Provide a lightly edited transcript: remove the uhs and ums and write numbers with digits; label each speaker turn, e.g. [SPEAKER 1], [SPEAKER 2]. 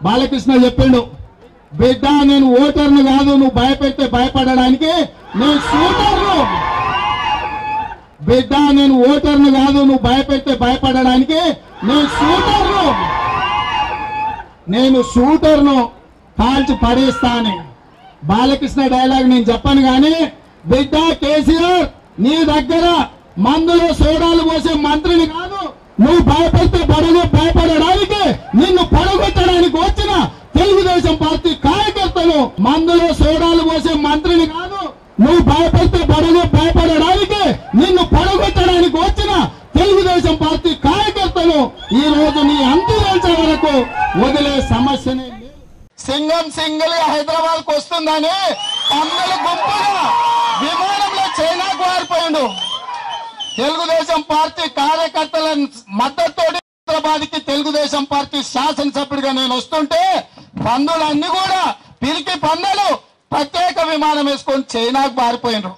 [SPEAKER 1] బాలకృష్ణ చెప్పిండు, బిడ్డ నేను ఓటర్ను కాదు, నువ్వు భయపెడితే భయపడడానికి నేను షూటర్ను. బిడ్డ నేను ఓటర్ను కాదు, నువ్వు భయపెడితే భయపడడానికి నేను షూటర్ను కాల్చి పడేస్తాను. బాలకృష్ణ డైలాగ్ నేను చెప్పను కానీ, బిడ్డ కేసీఆర్ నీ దగ్గర మందులో సోడాలు పోసే మంత్రిని కాదు, నువ్వు భయపెడితే భయపడడానికి నిన్ను పడగొట్టడానికి వచ్చిన తెలుగుదేశం పార్టీ కార్యకర్తలు. మందులో సోడాలు పోసే మంత్రిని కాదు, నువ్వు భయపెడితే భయపడడానికి నిన్ను పడగొట్టడానికి వచ్చిన తెలుగుదేశం పార్టీ కార్యకర్తలు ఈ రోజు నీ అంతు తేల్చే వరకు వదిలే సమస్యనే లేదు. సింగం సింగిల్ హైదరాబాద్ కు వస్తుందని పందుల గుంపుగా విమానంలో చైనాకు వారిపోయిండు. తెలుగుదేశం పార్టీ కార్యకర్తల మద్దతుతోటి హైదరాబాద్కి తెలుగుదేశం పార్టీ శాసనసభ్యుడిగా నేను వస్తుంటే పందులన్నీ కూడా పిరికి పందులు ప్రత్యేక విమానం వేసుకొని చైనాకు పారిపోయినరు.